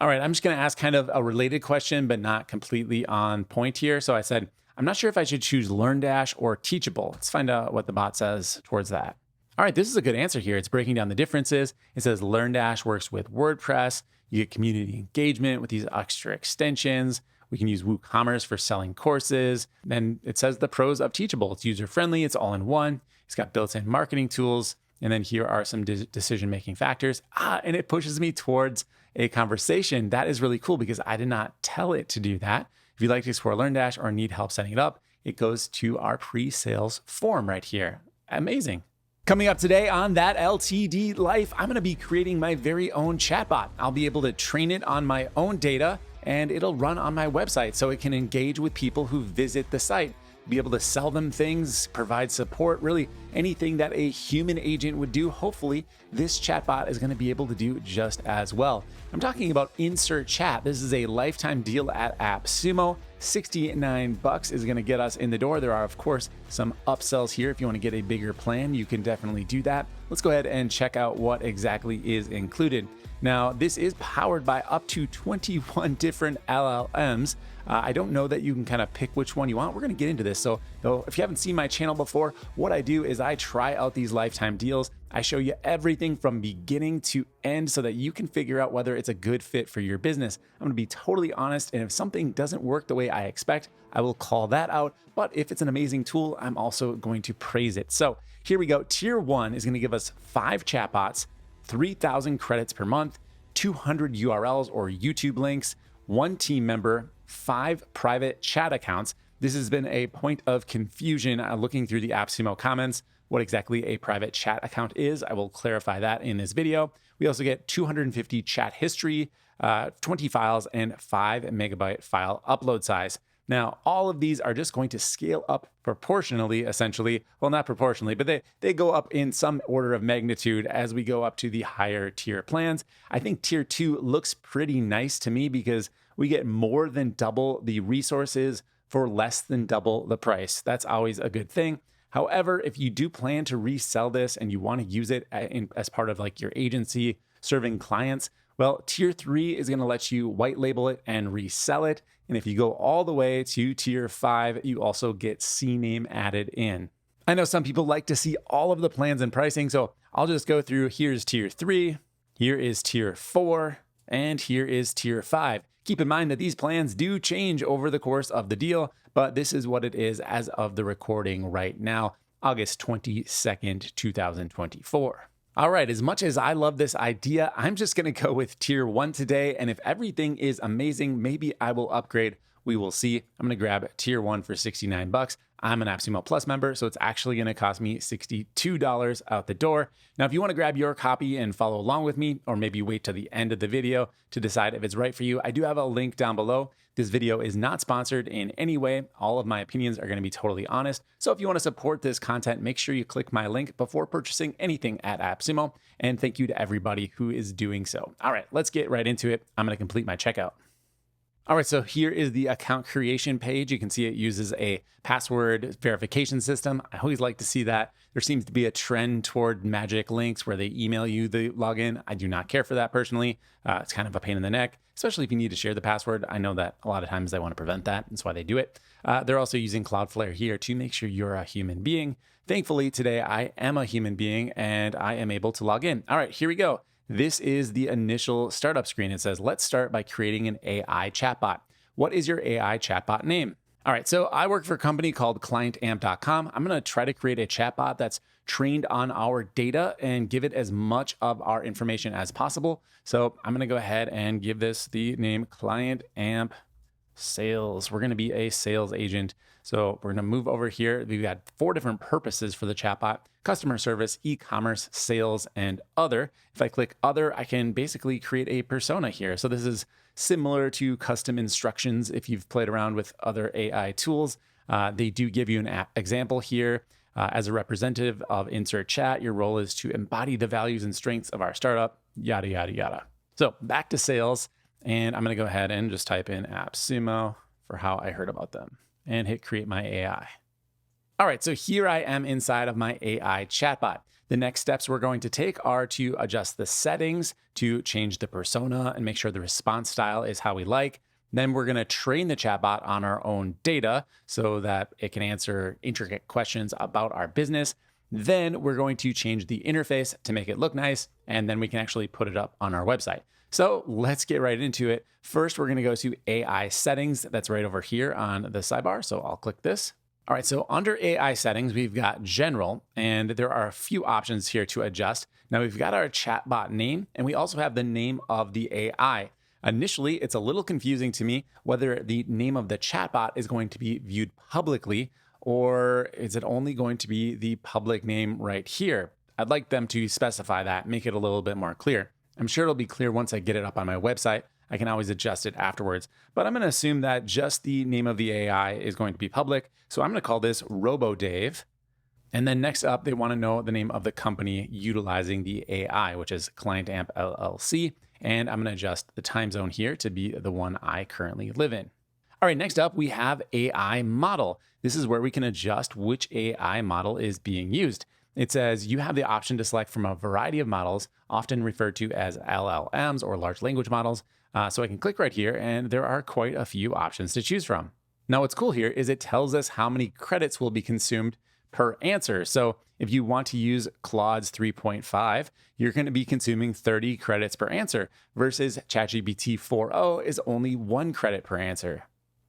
All right, I'm just going to ask kind of a related question, but not completely on point here. So I said, I'm not sure if I should choose LearnDash or Teachable. Let's find out what the bot says towards that. All right, this is a good answer here. It's breaking down the differences. It says LearnDash works with WordPress. You get community engagement with these extra extensions. We can use WooCommerce for selling courses. Then it says the pros of Teachable. It's user-friendly. It's all in one. It's got built-in marketing tools. And then here are some decision-making factors. And it pushes me towards a conversation. That is really cool because I did not tell it to do that. If you'd like to explore LearnDash or need help setting it up, it goes to our pre-sales form right here. Amazing. Coming up today on That LTD Life, I'm going to be creating my very own chatbot. I'll be able to train it on my own data and it'll run on my website so it can engage with people who visit the site, be able to sell them things, provide support, really anything that a human agent would do. Hopefully, this chatbot is going to be able to do just as well. I'm talking about InsertChat. This is a lifetime deal at AppSumo. $69 is going to get us in the door. There are, of course, some upsells here. If you want to get a bigger plan, you can definitely do that. Let's go ahead and check out what exactly is included. Now, this is powered by up to 21 different LLMs. I don't know that you can kind of pick which one you want. We're going to get into this. So though, if you haven't seen my channel before, what I do is I try out these lifetime deals. I show you everything from beginning to end so that you can figure out whether it's a good fit for your business. I'm going to be totally honest. And if something doesn't work the way I expect, I will call that out. But if it's an amazing tool, I'm also going to praise it. So here we go. Tier 1 is going to give us 5 chatbots, 3,000 credits per month, 200 URLs or YouTube links, 1 team member, 5 private chat accounts. This has been a point of confusion looking through the AppSumo comments. What exactly a private chat account is, I will clarify that in this video. We also get 250 chat history, 20 files, and 5 megabyte file upload size. Now, all of these are just going to scale up proportionally, essentially. Well, not proportionally, but they go up in some order of magnitude as we go up to the higher tier plans. I think tier 2 looks pretty nice to me because we get more than double the resources for less than double the price. That's always a good thing. However, if you do plan to resell this and you want to use it as part of like your agency serving clients, well, tier 3 is going to let you white label it and resell it. And if you go all the way to tier 5, you also get CNAME added in. I know some people like to see all of the plans and pricing, so I'll just go through. Here's tier 3, here is tier 4, and here is tier 5. Keep in mind that these plans do change over the course of the deal, but this is what it is as of the recording right now, August 22nd, 2024. All right, as much as I love this idea, I'm just going to go with tier 1 today. And if everything is amazing, maybe I will upgrade. We will see. I'm going to grab tier 1 for $69. I'm an AppSumo Plus member, so it's actually going to cost me $62 out the door. Now, if you want to grab your copy and follow along with me, or maybe wait till the end of the video to decide if it's right for you, I do have a link down below. This video is not sponsored in any way. All of my opinions are going to be totally honest. So if you want to support this content, make sure you click my link before purchasing anything at AppSumo. And thank you to everybody who is doing so. All right, let's get right into it. I'm going to complete my checkout. All right, so here is the account creation page. You can see it uses a password verification system. I always like to see that. There seems to be a trend toward magic links where they email you the login. I do not care for that personally. It's kind of a pain in the neck, especially if you need to share the password. I know that a lot of times they want to prevent that. That's why they do it. They're also using Cloudflare here to make sure you're a human being. Thankfully, today I am a human being and I am able to log in. All right, here we go. This is the initial startup screen. It says, let's start by creating an AI chatbot. What is your AI chatbot name? All right, so I work for a company called ClientAmp.com. I'm going to try to create a chatbot that's trained on our data and give it as much of our information as possible. So I'm going to go ahead and give this the name ClientAmp Sales. We're going to be a sales agent. So we're going to move over here. We've got 4 different purposes for the chatbot: customer service, e-commerce, sales, and other. If I click other, I can basically create a persona here. So this is similar to custom instructions if you've played around with other AI tools. They do give you an example here. As a representative of InsertChat, your role is to embody the values and strengths of our startup, yada, yada, yada. So back to sales. And I'm going to go ahead and just type in AppSumo for how I heard about them and hit create my AI. All right, so here I am inside of my AI chatbot. The next steps we're going to take are to adjust the settings, to change the persona and make sure the response style is how we like. Then we're going to train the chatbot on our own data so that it can answer intricate questions about our business. Then we're going to change the interface to make it look nice, and then we can actually put it up on our website. So let's get right into it. First, we're going to go to AI settings. That's right over here on the sidebar. So I'll click this. All right, so under AI settings, we've got general, and there are a few options here to adjust. Now we've got our chatbot name, and we also have the name of the AI. Initially, it's a little confusing to me whether the name of the chatbot is going to be viewed publicly, or is it only going to be the public name right here? I'd like them to specify that, make it a little bit more clear. I'm sure it'll be clear once I get it up on my website. I can always adjust it afterwards, but I'm going to assume that just the name of the AI is going to be public. So I'm going to call this RoboDave. And then next up, they want to know the name of the company utilizing the AI, which is ClientAmp LLC. And I'm going to adjust the time zone here to be the one I currently live in. All right, next up, we have AI model. This is where we can adjust which AI model is being used. It says you have the option to select from a variety of models, often referred to as LLMs or large language models. So I can click right here, and there are quite a few options to choose from. Now, what's cool here is it tells us how many credits will be consumed per answer. So if you want to use Claude's 3.5, you're going to be consuming 30 credits per answer versus ChatGPT 4.0 is only 1 credit per answer.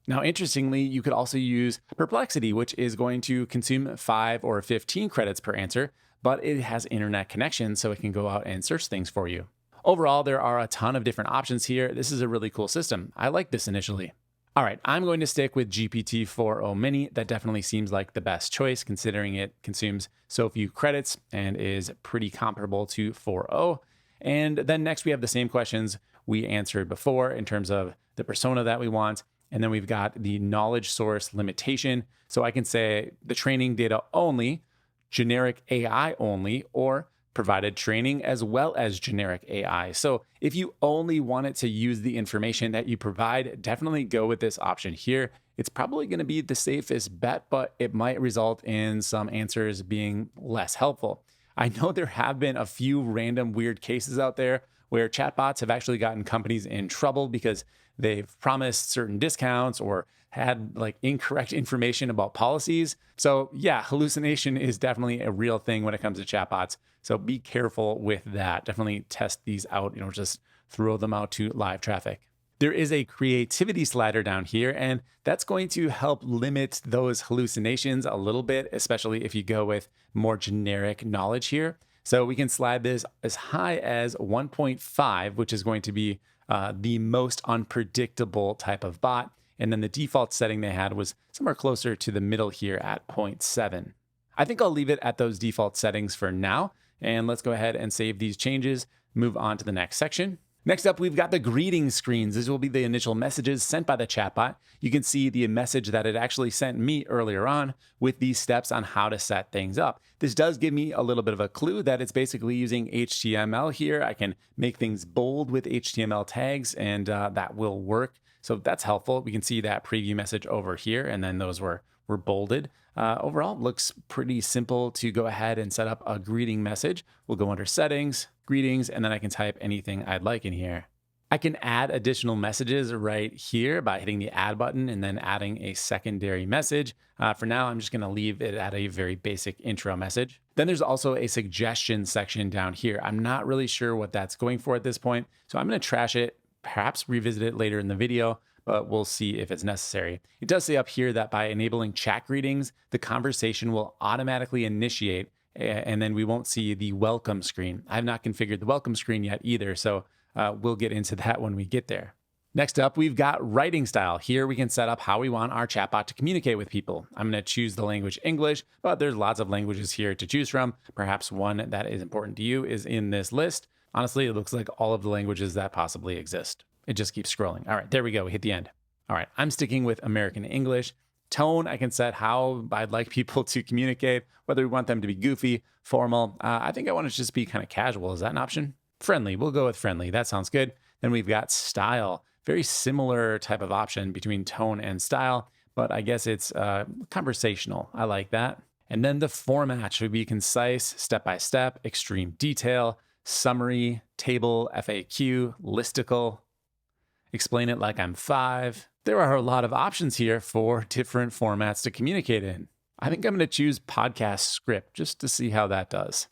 Now, interestingly, you could also use Perplexity, which is going to consume 5 or 15 credits per answer, but it has internet connection, so it can go out and search things for you. Overall, there are a ton of different options here. This is a really cool system. I like this initially. All right, I'm going to stick with GPT 4.0 Mini. That definitely seems like the best choice considering it consumes so few credits and is pretty comparable to 4.0. And then next we have the same questions we answered before in terms of the persona that we want. And then we've got the knowledge source limitation. So I can say the training data only, generic AI only, or provided training as well as generic AI. So if you only want it to use the information that you provide, definitely go with this option here. It's probably going to be the safest bet, but it might result in some answers being less helpful. I know there have been a few random weird cases out there where chatbots have actually gotten companies in trouble because they've promised certain discounts or had like incorrect information about policies. So yeah, hallucination is definitely a real thing when it comes to chatbots. So be careful with that. Definitely test these out, just throw them out to live traffic. There is a creativity slider down here, and that's going to help limit those hallucinations a little bit, especially if you go with more generic knowledge here. So we can slide this as high as 1.5, which is going to be the most unpredictable type of bot. And then the default setting they had was somewhere closer to the middle here at 0.7. I think I'll leave it at those default settings for now. And let's go ahead and save these changes, move on to the next section. Next up, we've got the greeting screens. These will be the initial messages sent by the chatbot. You can see the message that it actually sent me earlier on with these steps on how to set things up. This does give me a little bit of a clue that it's basically using HTML here. I can make things bold with HTML tags, and that will work. So that's helpful. We can see that preview message over here, and then those were bolded. Overall, it looks pretty simple to go ahead and set up a greeting message. We'll go under settings, greetings, and then I can type anything I'd like in here. I can add additional messages right here by hitting the add button and then adding a secondary message. For now, I'm just going to leave it at a very basic intro message. Then there's also a suggestion section down here. I'm not really sure what that's going for at this point, so I'm going to trash it, perhaps revisit it later in the video, but we'll see if it's necessary. It does say up here that by enabling chat greetings, the conversation will automatically initiate, and then we won't see the welcome screen. I have not configured the welcome screen yet either, so we'll get into that when we get there. Next up, we've got writing style. Here we can set up how we want our chatbot to communicate with people. I'm going to choose the language English, but there's lots of languages here to choose from. Perhaps one that is important to you is in this list. Honestly, it looks like all of the languages that possibly exist. It just keeps scrolling. All right, there we go. We hit the end. All right, I'm sticking with American English. Tone, I can set how I'd like people to communicate, whether we want them to be goofy, formal. I think I want it to just be kind of casual. Is that an option? Friendly. We'll go with friendly. That sounds good. Then we've got style. Very similar type of option between tone and style, but I guess it's conversational. I like that. And then the format should be concise, step-by-step, extreme detail, summary, table, FAQ, listicle. Explain it like I'm 5. There are a lot of options here for different formats to communicate in. I think I'm going to choose podcast script just to see how that does.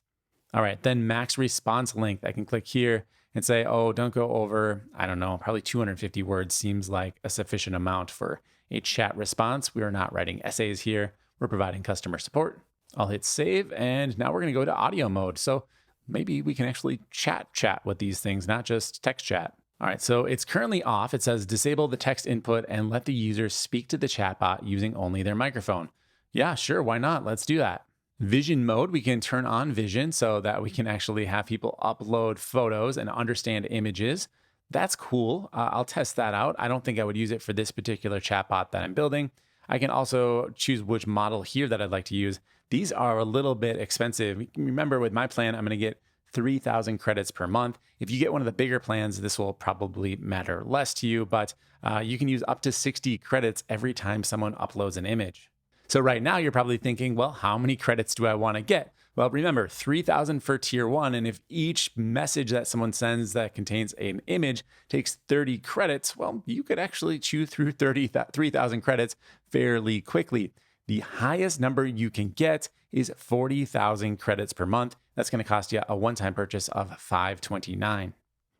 All right, then max response length. I can click here and say, oh, don't go over, I don't know, probably 250 words seems like a sufficient amount for a chat response. We are not writing essays here. We're providing customer support. I'll hit save, and now we're going to go to audio mode. So maybe we can actually chat with these things, not just text chat. All right, so it's currently off. It says disable the text input and let the user speak to the chatbot using only their microphone. Yeah, sure, why not? Let's do that. Vision mode, we can turn on vision so that we can actually have people upload photos and understand images. That's cool. I'll test that out. I don't think I would use it for this particular chatbot that I'm building. I can also choose which model here that I'd like to use. These are a little bit expensive. Remember, with my plan, I'm going to get 3,000 credits per month. If you get one of the bigger plans, this will probably matter less to you, but you can use up to 60 credits every time someone uploads an image. So right now you're probably thinking, well, how many credits do I want to get? Well, remember, 3,000 for tier 1. And if each message that someone sends that contains an image takes 30 credits, well, you could actually chew through 3,000 credits fairly quickly. The highest number you can get is 40,000 credits per month. That's going to cost you a one-time purchase of $529.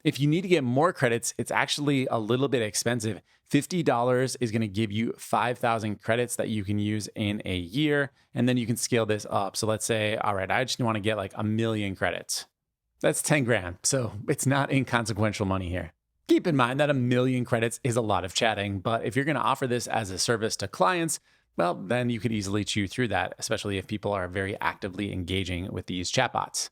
If you need to get more credits, it's actually a little bit expensive. $50 is going to give you 5,000 credits that you can use in a year, and then you can scale this up. So let's say, all right, I just want to get like 1,000,000 credits. That's 10 grand, so it's not inconsequential money here. Keep in mind that 1,000,000 credits is a lot of chatting, but if you're going to offer this as a service to clients, well, then you could easily chew through that, especially if people are very actively engaging with these chatbots.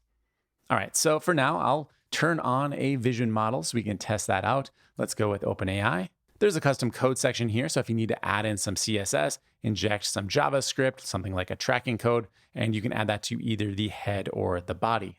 All right, so for now, I'll turn on a vision model so we can test that out. Let's go with OpenAI. There's a custom code section here, so if you need to add in some CSS, inject some JavaScript, something like a tracking code, and you can add that to either the head or the body.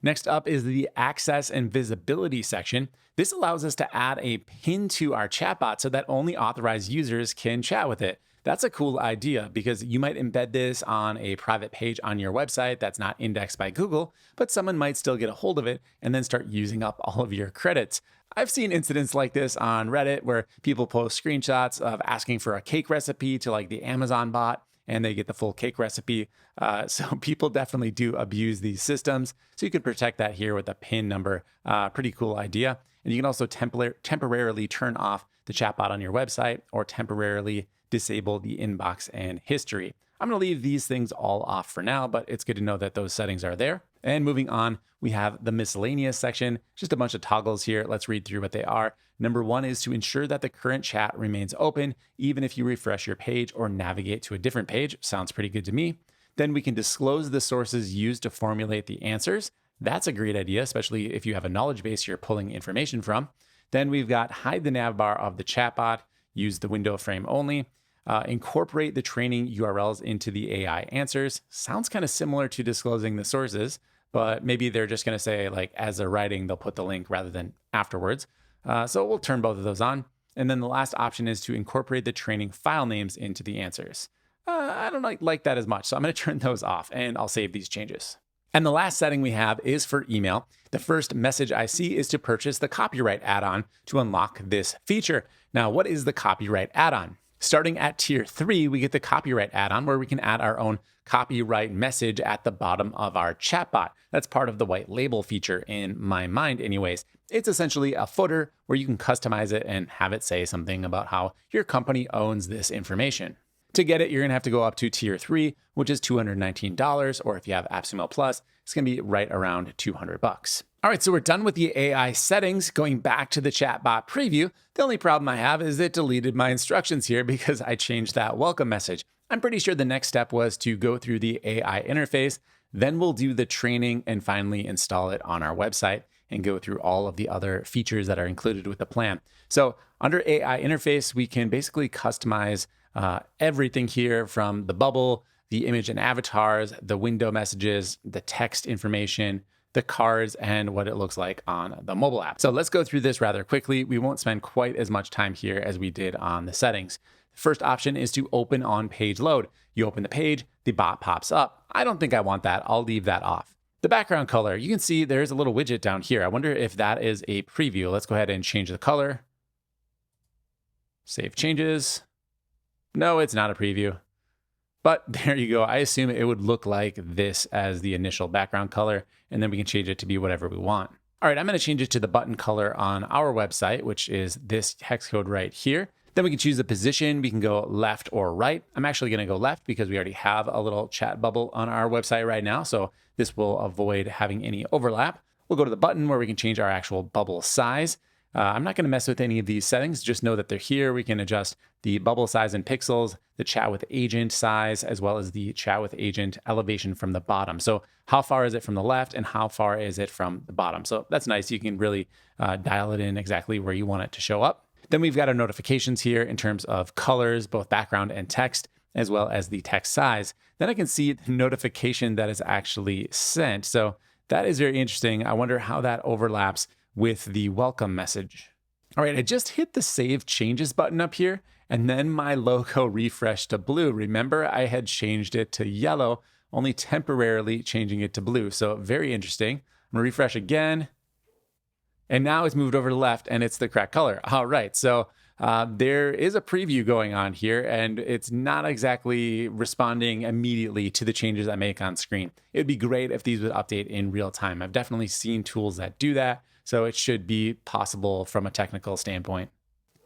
Next up is the access and visibility section. This allows us to add a pin to our chatbot so that only authorized users can chat with it. That's a cool idea because you might embed this on a private page on your website that's not indexed by Google, but someone might still get a hold of it and then start using up all of your credits. I've seen incidents like this on Reddit where people post screenshots of asking for a cake recipe to like the Amazon bot, and they get the full cake recipe. So people definitely do abuse these systems. So you can protect that here with a PIN number. Pretty cool idea. And you can also temporarily turn off the chatbot on your website or temporarily disable the inbox and history. I'm going to leave these things all off for now, but it's good to know that those settings are there. And moving on, we have the miscellaneous section, just a bunch of toggles here. Let's read through what they are. Number 1 is to ensure that the current chat remains open, even if you refresh your page or navigate to a different page. Sounds pretty good to me. Then we can disclose the sources used to formulate the answers. That's a great idea, especially if you have a knowledge base you're pulling information from. Then we've got hide the nav bar of the chatbot, use the window frame only. Incorporate the training URLs into the AI answers. Sounds kind of similar to disclosing the sources, but maybe they're just going to say, like, as they're writing, they'll put the link rather than afterwards. So we'll turn both of those on. And then the last option is to incorporate the training file names into the answers. I don't like that as much, so I'm going to turn those off and I'll save these changes. And the last setting we have is for email. The first message I see is to purchase the copyright add-on to unlock this feature. Now, what is the copyright add-on? Starting at tier 3, we get the copyright add-on where we can add our own copyright message at the bottom of our chatbot. That's part of the white label feature in my mind anyways. It's essentially a footer where you can customize it and have it say something about how your company owns this information. To get it, you're going to have to go up to tier 3, which is $219, or if you have AppSumo Plus, it's going to be right around $200. All right, so we're done with the AI settings. Going back to the chatbot preview, the only problem I have is it deleted my instructions here because I changed that welcome message. I'm pretty sure the next step was to go through the AI interface, then we'll do the training and finally install it on our website and go through all of the other features that are included with the plan. So under AI interface, we can basically customize everything here from the bubble, the image and avatars, the window messages, the text information, the cards, and what it looks like on the mobile app. So let's go through this rather quickly. We won't spend quite as much time here as we did on the settings. First option is to open on page load. You open the page, the bot pops up. I don't think I want that. I'll leave that off. The background color, you can see there's a little widget down here. I wonder if that is a preview. Let's go ahead and change the color. Save changes. No, it's not a preview. But there you go. I assume it would look like this as the initial background color, and then we can change it to be whatever we want. All right, I'm going to change it to the button color on our website, which is this hex code right here. Then we can choose the position. We can go left or right. I'm actually going to go left because we already have a little chat bubble on our website right now. So this will avoid having any overlap. We'll go to the button where we can change our actual bubble size. I'm not going to mess with any of these settings. Just know that they're here. We can adjust the bubble size in pixels, the chat with agent size, as well as the chat with agent elevation from the bottom. So how far is it from the left and how far is it from the bottom? So that's nice. You can really dial it in exactly where you want it to show up. Then we've got our notifications here in terms of colors, both background and text, as well as the text size. Then I can see the notification that is actually sent. So that is very interesting. I wonder how that overlaps with the welcome message. All right, I just hit the Save Changes button up here, and then my logo refreshed to blue. Remember, I had changed it to yellow, only temporarily changing it to blue. So very interesting. I'm gonna refresh again, and now it's moved over to the left, and it's the correct color. All right, so there is a preview going on here, and it's not exactly responding immediately to the changes I make on screen. It'd be great if these would update in real time. I've definitely seen tools that do that, so it should be possible from a technical standpoint.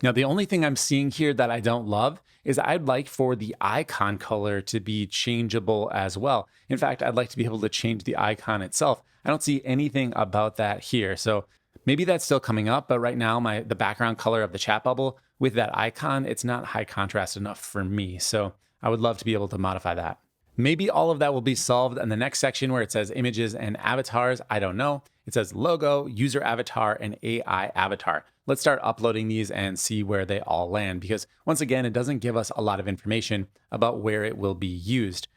Now, the only thing I'm seeing here that I don't love is I'd like for the icon color to be changeable as well. In fact, I'd like to be able to change the icon itself. I don't see anything about that here. So maybe that's still coming up, but right now the background color of the chat bubble with that icon, it's not high contrast enough for me. So I would love to be able to modify that. Maybe all of that will be solved in the next section where it says images and avatars. I don't know. It says logo, user avatar, and AI avatar. Let's start uploading these and see where they all land, because once again, it doesn't give us a lot of information about where it will be used.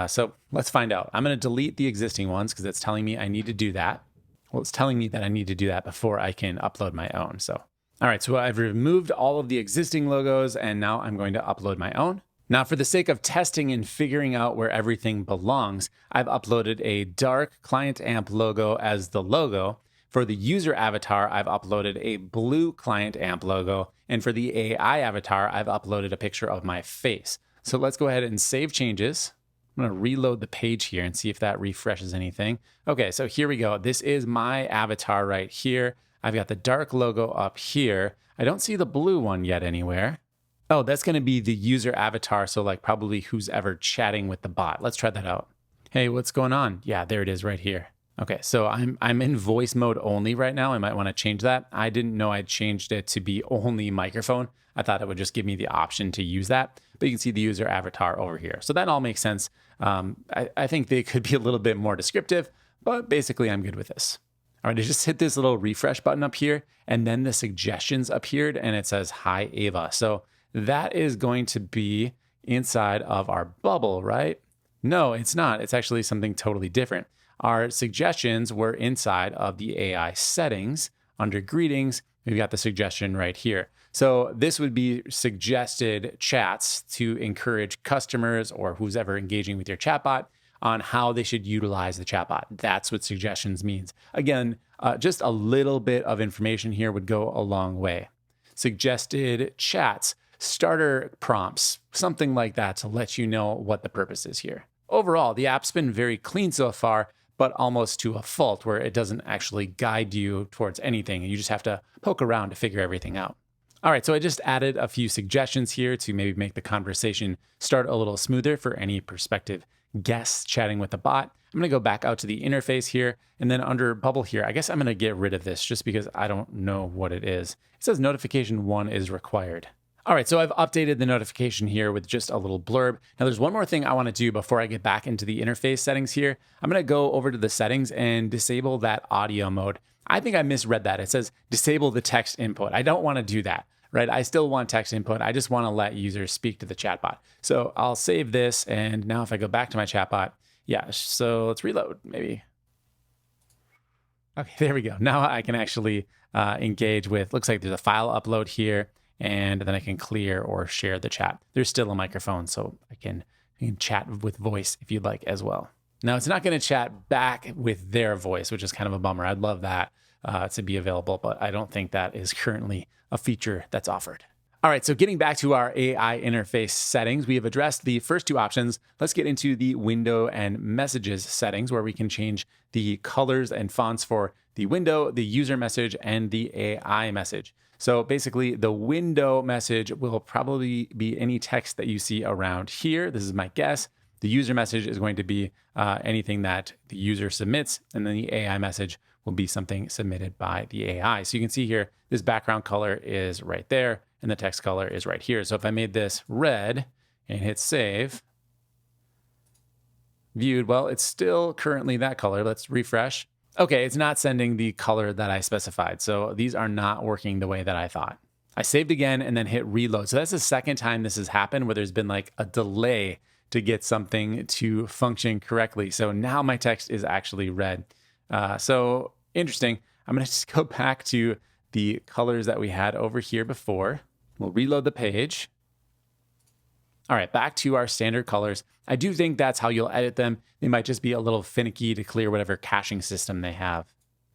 So let's find out. I'm going to delete the existing ones because it's telling me I need to do that. Well, it's telling me that I need to do that before I can upload my own. So, all right, so I've removed all of the existing logos, and now I'm going to upload my own. Now, for the sake of testing and figuring out where everything belongs, I've uploaded a dark Client Amp logo as the logo. For the user avatar, I've uploaded a blue Client Amp logo. And for the AI avatar, I've uploaded a picture of my face. So let's go ahead and save changes. I'm going to reload the page here and see if that refreshes anything. Okay, so here we go. This is my avatar right here. I've got the dark logo up here. I don't see the blue one yet anywhere. Oh, that's going to be the user avatar. So like probably who's ever chatting with the bot. Let's try that out. Hey, what's going on? Yeah, there it is right here. Okay, so I'm in voice mode only right now. I might want to change that. I didn't know I'd changed it to be only microphone. I thought it would just give me the option to use that. But you can see the user avatar over here. So that all makes sense. I think they could be a little bit more descriptive, but basically I'm good with this. All right, I just hit this little refresh button up here, and then the suggestions appeared, and it says, "Hi, Ava." So that is going to be inside of our bubble, right? No, it's not. It's actually something totally different. Our suggestions were inside of the AI settings under greetings. We've got the suggestion right here. So this would be suggested chats to encourage customers or who's ever engaging with your chatbot on how they should utilize the chatbot. That's what suggestions means. Again, just a little bit of information here would go a long way. Suggested chats, starter prompts, something like that to let you know what the purpose is here. Overall, the app's been very clean so far, but almost to a fault where it doesn't actually guide you towards anything. And you just have to poke around to figure everything out. All right, so I just added a few suggestions here to maybe make the conversation start a little smoother for any prospective guests chatting with the bot. I'm gonna go back out to the interface here, and then under bubble here, I guess I'm gonna get rid of this just because I don't know what it is. It says notification 1 is required. All right, so I've updated the notification here with just a little blurb. Now there's one more thing I wanna do before I get back into the interface settings here. I'm gonna go over to the settings and disable that audio mode. I think I misread that. It says disable the text input. I don't wanna do that, right? I still want text input. I just wanna let users speak to the chatbot. So I'll save this, and now if I go back to my chatbot, yeah, so let's reload maybe. Okay, there we go. Now I can actually engage with, looks like there's a file upload here, and then I can clear or share the chat. There's still a microphone, so I can chat with voice if you'd like as well. Now, it's not going to chat back with their voice, which is kind of a bummer. I'd love that to be available, but I don't think that is currently a feature that's offered. All right, so getting back to our AI interface settings, we have addressed the first two options. Let's get into the window and messages settings, where we can change the colors and fonts for the window, the user message, and the AI message. So basically, the window message will probably be any text that you see around here. This is my guess. The user message is going to be anything that the user submits, and then the AI message will be something submitted by the AI. So you can see here, this background color is right there, and the text color is right here. So if I made this red and hit save, viewed, well, it's still currently that color. Let's refresh. Okay, it's not sending the color that I specified. So these are not working the way that I thought. I saved again and then hit reload. So that's the second time this has happened where there's been like a delay to get something to function correctly. So now my text is actually red. So interesting. I'm going to just go back to the colors that we had over here before. We'll reload the page. All right, back to our standard colors. I do think that's how you'll edit them. They might just be a little finicky to clear whatever caching system they have.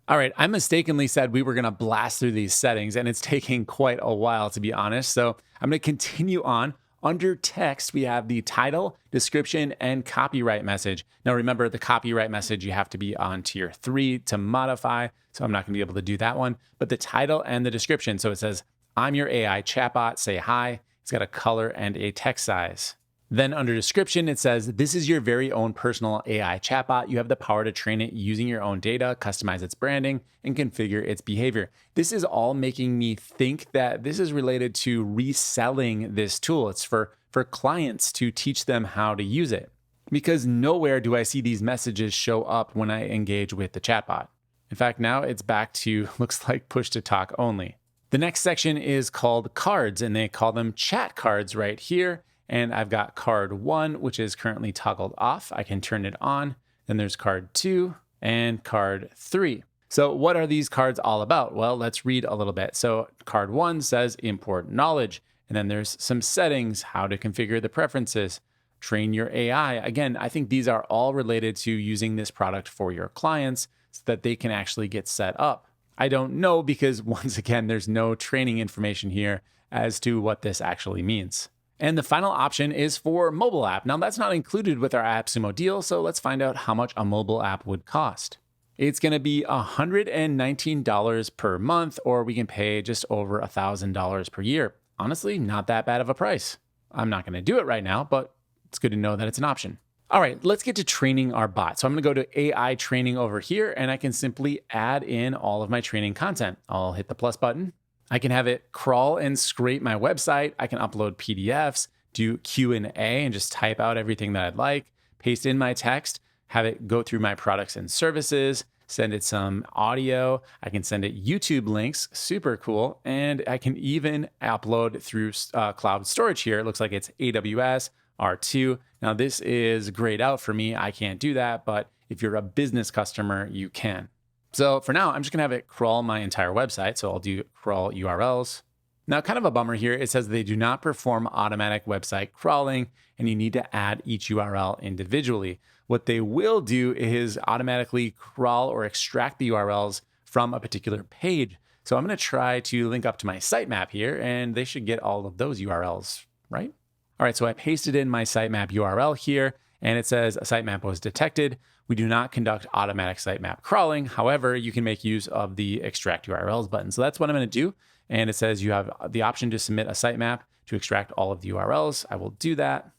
All right, I mistakenly said we were going to blast through these settings, and it's taking quite a while, to be honest. So I'm going to continue on. Under text, we have the title, description, and copyright message. Now remember, the copyright message, you have to be on tier 3 to modify, so I'm not going to be able to do that one. But the title and the description, so it says, I'm your AI chatbot, say hi. It's got a color and a text size. Then under description, it says, this is your very own personal AI chatbot. You have the power to train it using your own data, customize its branding, and configure its behavior. This is all making me think that this is related to reselling this tool. It's for clients to teach them how to use it. Because nowhere do I see these messages show up when I engage with the chatbot. In fact, now it's back to, looks like push to talk only. The next section is called cards, and they call them chat cards right here. And I've got card 1, which is currently toggled off. I can turn it on. Then there's card 2 and card 3. So what are these cards all about? Well, let's read a little bit. So card 1 says import knowledge. And then there's some settings, how to configure the preferences, train your AI. Again, I think these are all related to using this product for your clients so that they can actually get set up. I don't know because once again, there's no training information here as to what this actually means. And the final option is for mobile app. Now that's not included with our AppSumo deal, so let's find out how much a mobile app would cost. It's going to be $119 per month, or we can pay just over $1,000 per year. Honestly, not that bad of a price. I'm not going to do it right now, but it's good to know that it's an option. All right, let's get to training our bot. So I'm going to go to AI training over here, and I can simply add in all of my training content. I'll hit the plus button. I can have it crawl and scrape my website. I can upload PDFs, do Q&A, and just type out everything that I'd like, paste in my text, have it go through my products and services, send it some audio. I can send it YouTube links, super cool. And I can even upload through cloud storage here. It looks like it's AWS, R2. Now this is grayed out for me. I can't do that, but if you're a business customer, you can. So for now, I'm just gonna have it crawl my entire website. So I'll do crawl URLs. Now, kind of a bummer here. It says they do not perform automatic website crawling, and you need to add each URL individually. What they will do is automatically crawl or extract the URLs from a particular page. So I'm gonna try to link up to my sitemap here, and they should get all of those URLs, right? All right, so I pasted in my sitemap URL here, and it says a sitemap was detected. We do not conduct automatic sitemap crawling. However, you can make use of the extract URLs button. So that's what I'm going to do. And it says you have the option to submit a sitemap to extract all of the URLs. I will do that.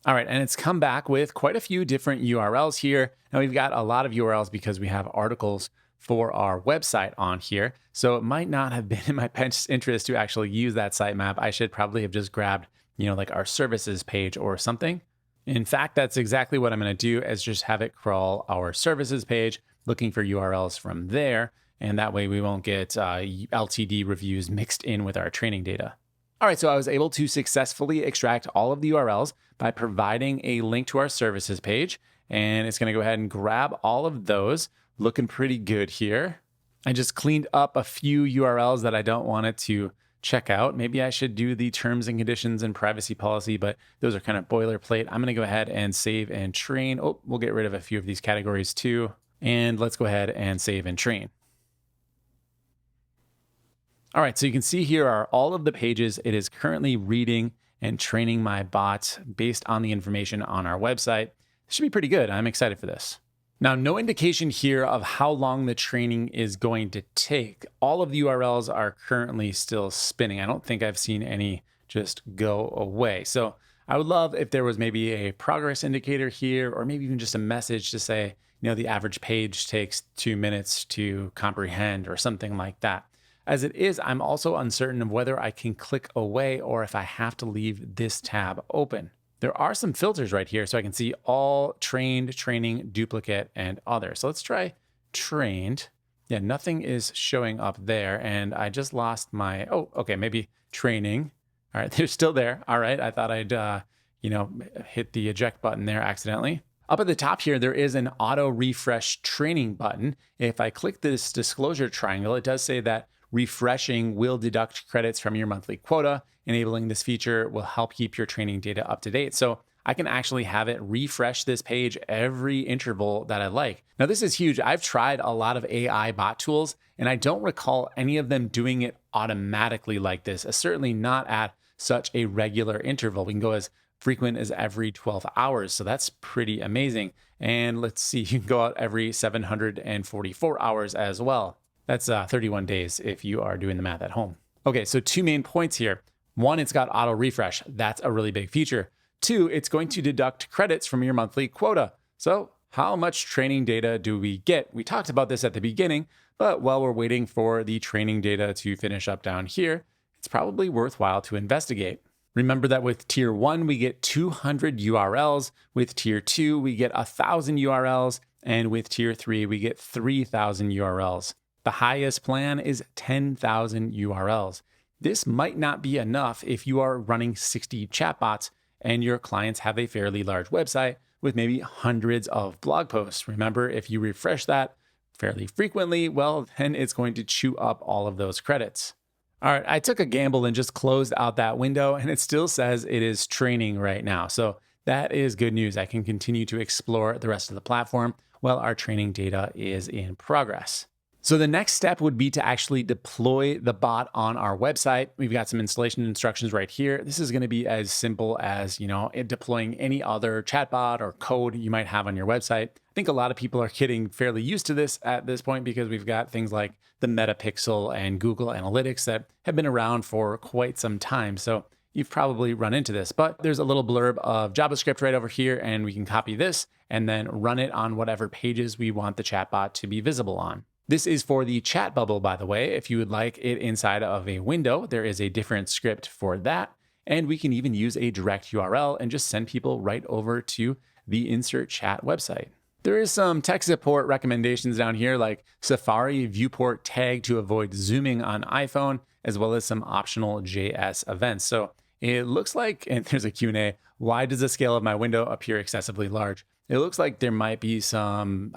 All right, and it's come back with quite a few different URLs here. Now we've got a lot of URLs because we have articles for our website on here. So it might not have been in my best interest to actually use that sitemap. I should probably have just grabbed, like our services page or something. In fact, that's exactly what I'm going to do, is just have it crawl our services page, looking for URLs from there. And that way we won't get LTD reviews mixed in with our training data. All right, so I was able to successfully extract all of the URLs by providing a link to our services page. And it's going to go ahead and grab all of those. Looking pretty good here. I just cleaned up a few URLs that I don't want it to check out. Maybe I should do the terms and conditions and privacy policy, but those are kind of boilerplate. I'm going to go ahead and save and train. Oh, we'll get rid of a few of these categories too. And let's go ahead and save and train. All right, so you can see here are all of the pages it is currently reading and training my bot based on the information on our website. This should be pretty good. I'm excited for this. Now, no indication here of how long the training is going to take. All of the URLs are currently still spinning. I don't think I've seen any just go away. So I would love if there was maybe a progress indicator here, or maybe even just a message to say, the average page takes 2 minutes to comprehend or something like that. As it is, I'm also uncertain of whether I can click away or if I have to leave this tab open. There are some filters right here, so I can see all trained, training, duplicate, and other. So let's try trained. Yeah, nothing is showing up there, and I just lost my, okay, maybe training. All right, they're still there. All right, I thought I'd, hit the eject button there accidentally. Up at the top here, there is an auto refresh training button. If I click this disclosure triangle, it does say that refreshing will deduct credits from your monthly quota. Enabling this feature will help keep your training data up to date. So I can actually have it refresh this page every interval that I like. Now, this is huge. I've tried a lot of AI bot tools, and I don't recall any of them doing it automatically like this, certainly not at such a regular interval. We can go as frequent as every 12 hours. So that's pretty amazing. And let's see, you can go out every 744 hours as well. That's 31 days if you are doing the math at home. Okay, so 2 main points here. 1, it's got auto refresh. That's a really big feature. 2, it's going to deduct credits from your monthly quota. So how much training data do we get? We talked about this at the beginning, but while we're waiting for the training data to finish up down here, it's probably worthwhile to investigate. Remember that with tier 1, we get 200 URLs. With tier 2, we get 1,000 URLs. And with tier 3, we get 3,000 URLs. The highest plan is 10,000 URLs. This might not be enough if you are running 60 chatbots and your clients have a fairly large website with maybe hundreds of blog posts. Remember, if you refresh that fairly frequently, well, then it's going to chew up all of those credits. All right, I took a gamble and just closed out that window, and it still says it is training right now. So that is good news. I can continue to explore the rest of the platform while our training data is in progress. So the next step would be to actually deploy the bot on our website. We've got some installation instructions right here. This is going to be as simple as, deploying any other chatbot or code you might have on your website. I think a lot of people are getting fairly used to this at this point because we've got things like the Meta Pixel and Google Analytics that have been around for quite some time. So you've probably run into this, but there's a little blurb of JavaScript right over here, and we can copy this and then run it on whatever pages we want the chatbot to be visible on. This is for the chat bubble, by the way. If you would like it inside of a window, there is a different script for that. And we can even use a direct URL and just send people right over to the InsertChat website. There is some tech support recommendations down here, like Safari viewport tag to avoid zooming on iPhone, as well as some optional JS events. So it looks like, and there's a Q&A, why does the scale of my window appear excessively large? It looks like there might be some,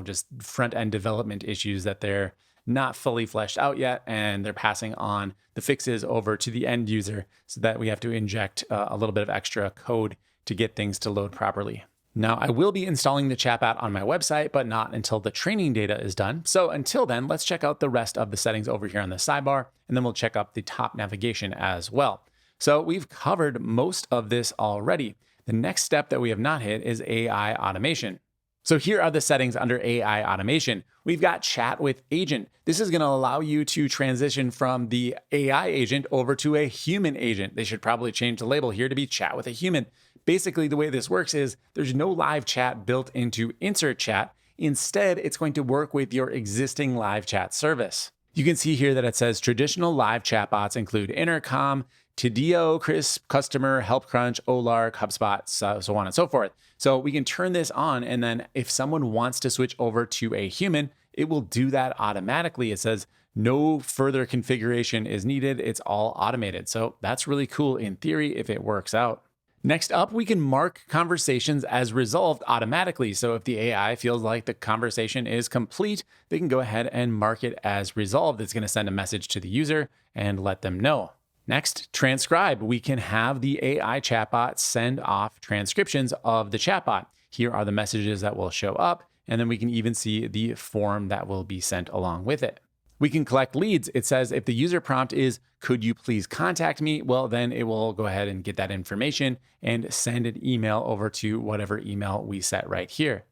just front-end development issues that they're not fully fleshed out yet, and they're passing on the fixes over to the end user so that we have to inject a little bit of extra code to get things to load properly. Now, I will be installing the chatbot on my website, but not until the training data is done. So until then, let's check out the rest of the settings over here on the sidebar, and then we'll check out the top navigation as well. So we've covered most of this already. The next step that we have not hit is AI automation. So here are the settings under AI automation. We've got chat with agent. This is going to allow you to transition from the AI agent over to a human agent. They should probably change the label here to be chat with a human. Basically, the way this works is there's no live chat built into InsertChat. Instead, it's going to work with your existing live chat service. You can see here that it says traditional live chatbots include Intercom, Tidio, Crisp, Customer, HelpCrunch, Olark, HubSpot, so on and so forth. So we can turn this on, and then if someone wants to switch over to a human, it will do that automatically. It says no further configuration is needed. It's all automated. So that's really cool in theory if it works out. Next up, we can mark conversations as resolved automatically. So if the AI feels like the conversation is complete, they can go ahead and mark it as resolved. It's going to send a message to the user and let them know. Next, transcribe. We can have the AI chatbot send off transcriptions of the chatbot. Here are the messages that will show up, and then we can even see the form that will be sent along with it. We can collect leads. It says if the user prompt is, could you please contact me? Well, then it will go ahead and get that information and send an email over to whatever email we set right here.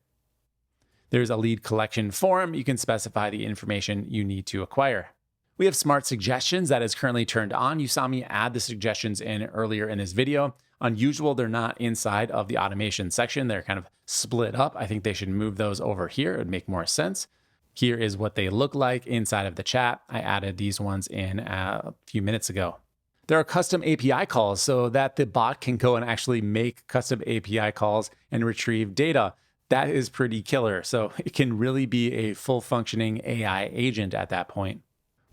There's a lead collection form. You can specify the information you need to acquire. We have smart suggestions that is currently turned on. You saw me add the suggestions in earlier in this video. Unusual, they're not inside of the automation section. They're kind of split up. I think they should move those over here. It would make more sense. Here is what they look like inside of the chat. I added these ones in a few minutes ago. There are custom API calls so that the bot can go and actually make custom API calls and retrieve data. That is pretty killer. So it can really be a full functioning AI agent at that point.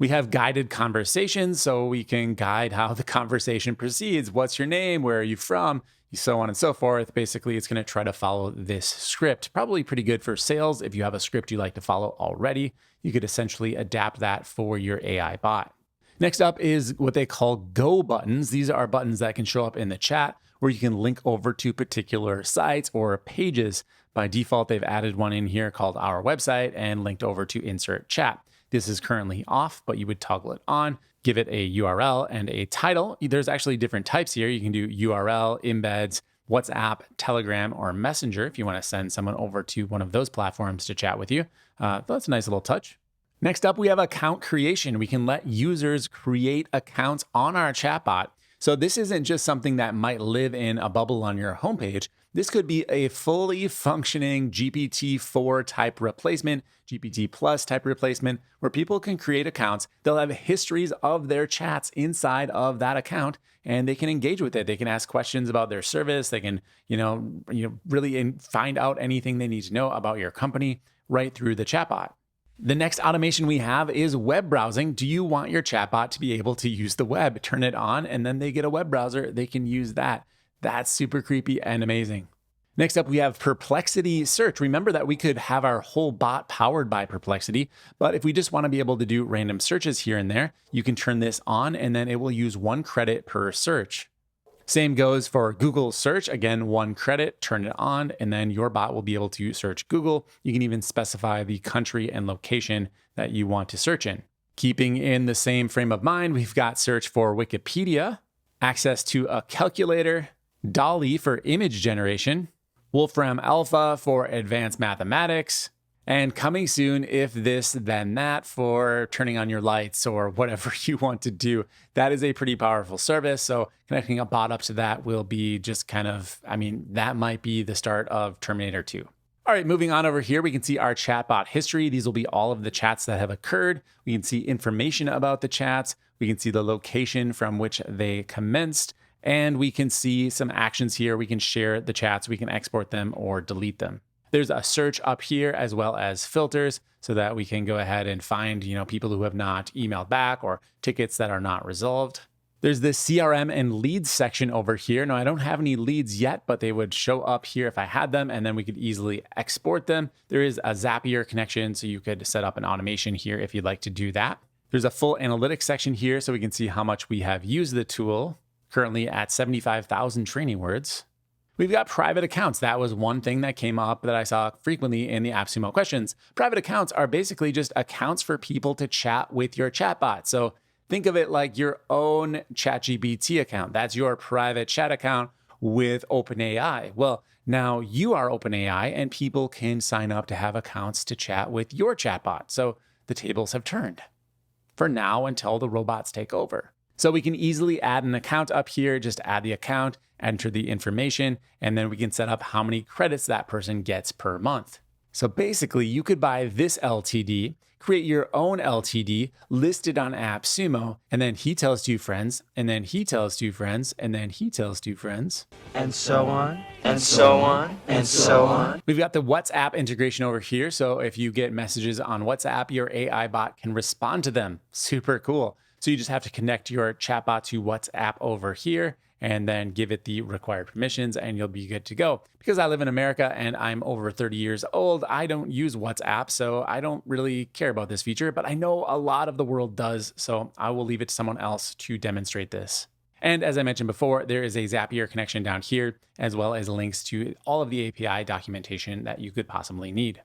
We have guided conversations, so we can guide how the conversation proceeds. What's your name? Where are you from? So on and so forth. Basically, it's going to try to follow this script. Probably pretty good for sales. If you have a script you like to follow already, you could essentially adapt that for your AI bot. Next up is what they call go buttons. These are buttons that can show up in the chat where you can link over to particular sites or pages. By default, they've added one in here called Our Website and linked over to InsertChat. This is currently off, but you would toggle it on, give it a URL and a title. There's actually different types here. You can do URL, embeds, WhatsApp, Telegram, or Messenger if you want to send someone over to one of those platforms to chat with you. That's a nice little touch. Next up, we have account creation. We can let users create accounts on our chatbot. So this isn't just something that might live in a bubble on your homepage. This could be a fully functioning GPT-4 type replacement, GPT plus type replacement, where people can create accounts. They'll have histories of their chats inside of that account, and they can engage with it. They can ask questions about their service. They can, really find out anything they need to know about your company right through the chatbot. The next automation we have is web browsing. Do you want your chatbot to be able to use the web? Turn it on, and then they get a web browser. They can use that. That's super creepy and amazing. Next up, we have Perplexity Search. Remember that we could have our whole bot powered by Perplexity, but if we just want to be able to do random searches here and there, you can turn this on, and then it will use 1 credit per search. Same goes for Google Search. Again, 1 credit, turn it on, and then your bot will be able to search Google. You can even specify the country and location that you want to search in. Keeping in the same frame of mind, we've got search for Wikipedia, access to a calculator, DALL-E for image generation, Wolfram Alpha for advanced mathematics, and coming soon, if this, then that, for turning on your lights or whatever you want to do. That is a pretty powerful service. So connecting a bot up to that will be just that might be the start of Terminator 2. All right, moving on over here, we can see our chatbot history. These will be all of the chats that have occurred. We can see information about the chats. We can see the location from which they commenced. And we can see some actions here. We can share the chats. We can export them or delete them. There's a search up here as well as filters so that we can go ahead and find, people who have not emailed back or tickets that are not resolved. There's this CRM and leads section over here. Now, I don't have any leads yet, but they would show up here if I had them, and then we could easily export them. There is a Zapier connection, so you could set up an automation here if you'd like to do that. There's a full analytics section here, so we can see how much we have used the tool, currently at 75,000 training words. We've got private accounts. That was one thing that came up that I saw frequently in the AppSumo questions. Private accounts are basically just accounts for people to chat with your chatbot. So think of it like your own ChatGPT account. That's your private chat account with OpenAI. Well, now you are OpenAI and people can sign up to have accounts to chat with your chatbot. So the tables have turned for now until the robots take over. So we can easily add an account up here, just add the account, enter the information, and then we can set up how many credits that person gets per month. So basically, you could buy this LTD, create your own LTD, list it on AppSumo, and then he tells 2 friends, and then he tells 2 friends, and then he tells 2 friends. And so on, and so on, and so on. We've got the WhatsApp integration over here. So if you get messages on WhatsApp, your AI bot can respond to them. Super cool. So you just have to connect your chatbot to WhatsApp over here and then give it the required permissions and you'll be good to go. Because I live in America and I'm over 30 years old, I don't use WhatsApp, so I don't really care about this feature, but I know a lot of the world does, so I will leave it to someone else to demonstrate this. And as I mentioned before, there is a Zapier connection down here, as well as links to all of the API documentation that you could possibly need.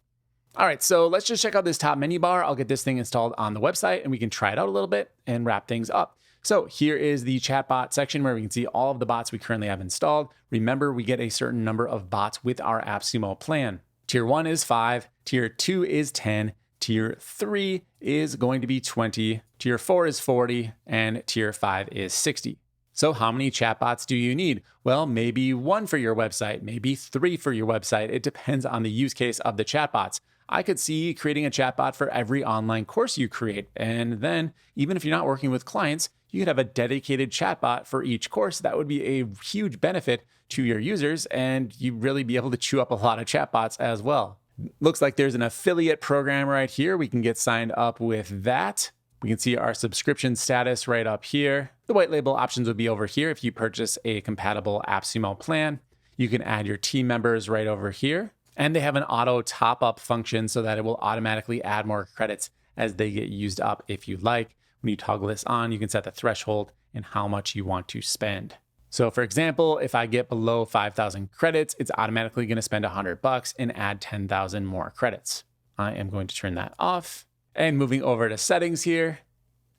All right, so let's just check out this top menu bar. I'll get this thing installed on the website and we can try it out a little bit and wrap things up. So here is the chatbot section where we can see all of the bots we currently have installed. Remember, we get a certain number of bots with our AppSumo plan. Tier 1 is 5, Tier 2 is 10, Tier 3 is going to be 20, Tier 4 is 40, and Tier 5 is 60. So how many chatbots do you need? Well, maybe 1 for your website, maybe 3 for your website. It depends on the use case of the chatbots. I could see creating a chatbot for every online course you create. And then even if you're not working with clients, you could have a dedicated chatbot for each course. That would be a huge benefit to your users and you'd really be able to chew up a lot of chatbots as well. Looks like there's an affiliate program right here. We can get signed up with that. We can see our subscription status right up here. The white label options would be over here if you purchase a compatible AppSumo plan. You can add your team members right over here. And they have an auto top up function so that it will automatically add more credits as they get used up if you like. When you toggle this on, you can set the threshold and how much you want to spend. So for example, if I get below 5,000 credits, it's automatically going to spend $100 and add 10,000 more credits. I am going to turn that off. And moving over to settings here,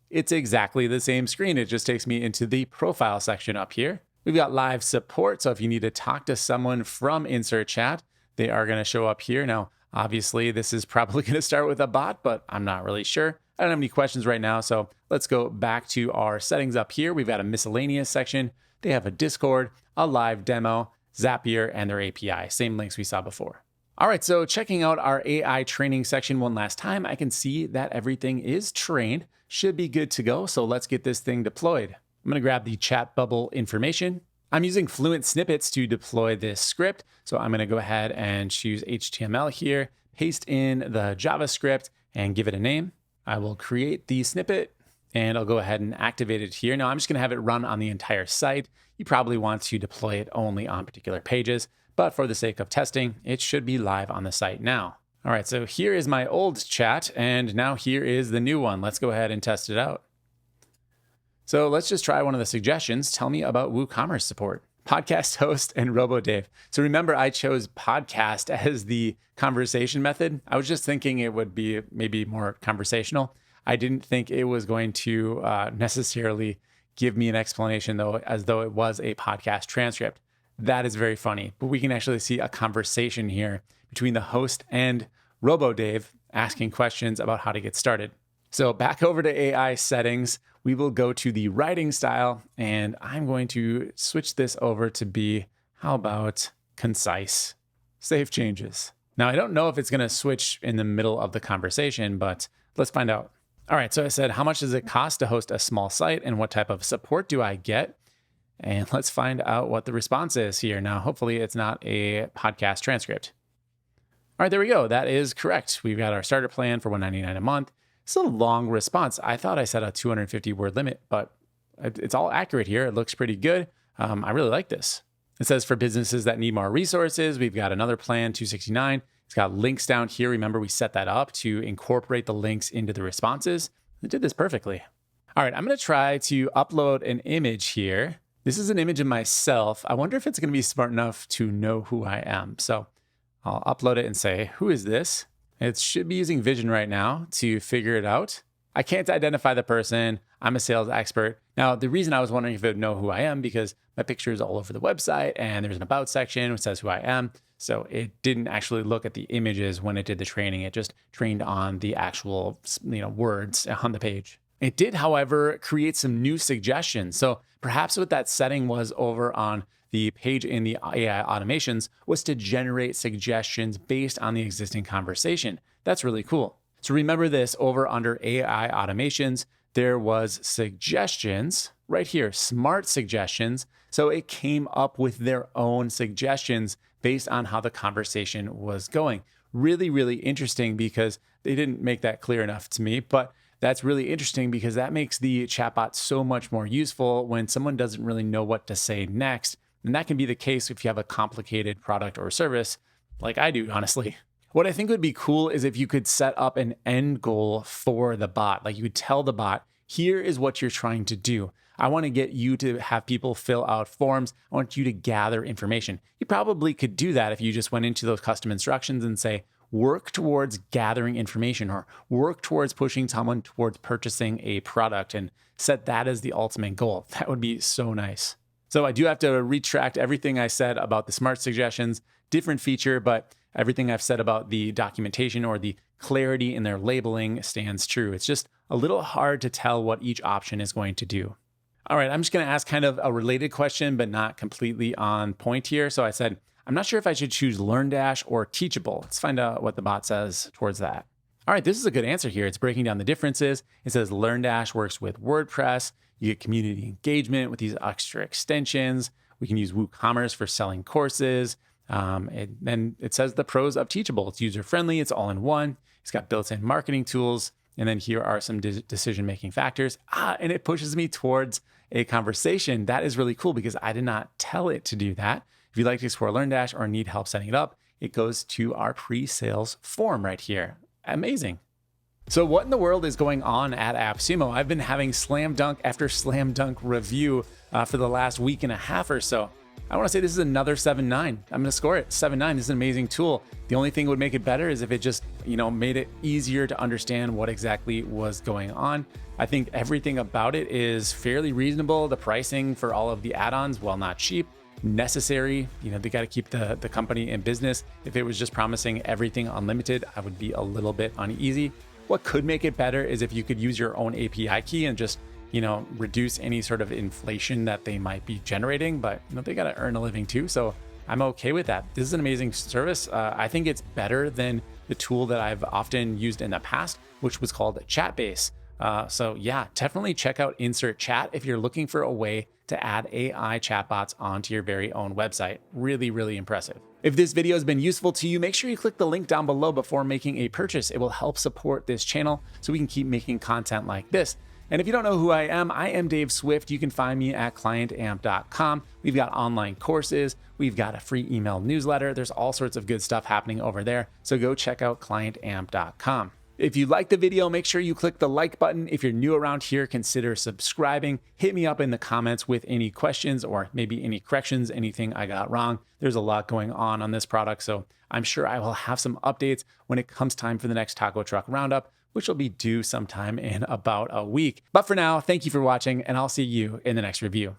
it's exactly the same screen. It just takes me into the profile section up here. We've got live support. So if you need to talk to someone from InsertChat, they are going to show up here. Now, obviously, this is probably going to start with a bot, but I'm not really sure. I don't have any questions right now. So let's go back to our settings up here. We've got a miscellaneous section. They have a Discord, a live demo, Zapier, and their API. Same links we saw before. All right, so checking out our AI training section one last time, I can see that everything is trained. Should be good to go. So let's get this thing deployed. I'm going to grab the chat bubble information. I'm using Fluent Snippets to deploy this script. So I'm going to go ahead and choose HTML here, paste in the JavaScript and give it a name. I will create the snippet and I'll go ahead and activate it here. Now I'm just going to have it run on the entire site. You probably want to deploy it only on particular pages, but for the sake of testing, it should be live on the site now. All right, so here is my old chat and now here is the new one. Let's go ahead and test it out. So let's just try one of the suggestions. Tell me about WooCommerce support. Podcast host and RoboDave. So remember, I chose podcast as the conversation method. I was just thinking it would be maybe more conversational. I didn't think it was going to necessarily give me an explanation though, as though it was a podcast transcript. That is very funny, but we can actually see a conversation here between the host and RoboDave asking questions about how to get started. So back over to AI settings, we will go to the writing style and I'm going to switch this over to be, how about concise? Save changes. Now, I don't know if it's going to switch in the middle of the conversation, but let's find out. All right, so I said, how much does it cost to host a small site and what type of support do I get? And let's find out what the response is here. Now, hopefully it's not a podcast transcript. All right, there we go. That is correct. We've got our starter plan for $199 a month. It's a long response. I thought I set a 250 word limit, but it's all accurate here. It looks pretty good. I really like this. It says for businesses that need more resources, we've got another plan, $269. It's got links down here. Remember, we set that up to incorporate the links into the responses. It did this perfectly. All right, I'm going to try to upload an image here. This is an image of myself. I wonder if it's going to be smart enough to know who I am. So I'll upload it and say, who is this? It should be using Vision right now to figure it out. I can't identify the person. I'm a sales expert. Now, the reason I was wondering if it would know who I am, because my picture is all over the website and there's an about section which says who I am. So it didn't actually look at the images when it did the training. It just trained on the actual, words on the page. It did, however, create some new suggestions. So perhaps what that setting was over on the page in the AI automations was to generate suggestions based on the existing conversation. That's really cool. So remember this, over under AI automations, there was suggestions right here, smart suggestions. So it came up with their own suggestions based on how the conversation was going. Really, really interesting because they didn't make that clear enough to me, but That's really interesting because that makes the chatbot so much more useful when someone doesn't really know what to say next. And that can be the case if you have a complicated product or service, like I do, honestly. What I think would be cool is if you could set up an end goal for the bot. Like you would tell the bot, here is what you're trying to do. I want to get you to have people fill out forms. I want you to gather information. You probably could do that if you just went into those custom instructions and say, work towards gathering information or work towards pushing someone towards purchasing a product and set that as the ultimate goal. That would be so nice. So I do have to retract everything I said about the smart suggestions, different feature, but everything I've said about the documentation or the clarity in their labeling stands true. It's just a little hard to tell what each option is going to do. All right, I'm just going to ask kind of a related question, but not completely on point here. So I said, I'm not sure if I should choose LearnDash or Teachable. Let's find out what the bot says towards that. All right, this is a good answer here. It's breaking down the differences. It says LearnDash works with WordPress. You get community engagement with these extra extensions. We can use WooCommerce for selling courses. Then it says the pros of Teachable. It's user-friendly. It's all in one. It's got built-in marketing tools. And then here are some decision-making factors. And it pushes me towards a conversation. That is really cool because I did not tell it to do that. If you'd like to explore LearnDash or need help setting it up, it goes to our pre-sales form right here. Amazing. So what in the world is going on at AppSumo? I've been having slam dunk after slam dunk review for the last week and a half or so. I want to say this is another 7.9. I'm going to score it 7.9. This is an amazing tool. The only thing that would make it better is if it just, made it easier to understand what exactly was going on. I think everything about it is fairly reasonable. The pricing for all of the add-ons, while not cheap, necessary. They got to keep the company in business. If it was just promising everything unlimited, I would be a little bit uneasy. What could make it better is if you could use your own API key and just reduce any sort of inflation that they might be generating, but they got to earn a living too. So I'm okay with that. This is an amazing service. I think it's better than the tool that I've often used in the past, which was called Chatbase. So yeah, definitely check out InsertChat if you're looking for a way to add AI chatbots onto your very own website. Really, really impressive. If this video has been useful to you, make sure you click the link down below before making a purchase. It will help support this channel so we can keep making content like this. And if you don't know who I am Dave Swift. You can find me at clientamp.com. We've got online courses. We've got a free email newsletter. There's all sorts of good stuff happening over there. So go check out clientamp.com. If you like the video, make sure you click the like button. If you're new around here, consider subscribing. Hit me up in the comments with any questions or maybe any corrections, anything I got wrong. There's a lot going on this product, so I'm sure I will have some updates when it comes time for the next Taco Truck Roundup, which will be due sometime in about a week. But for now, thank you for watching, and I'll see you in the next review.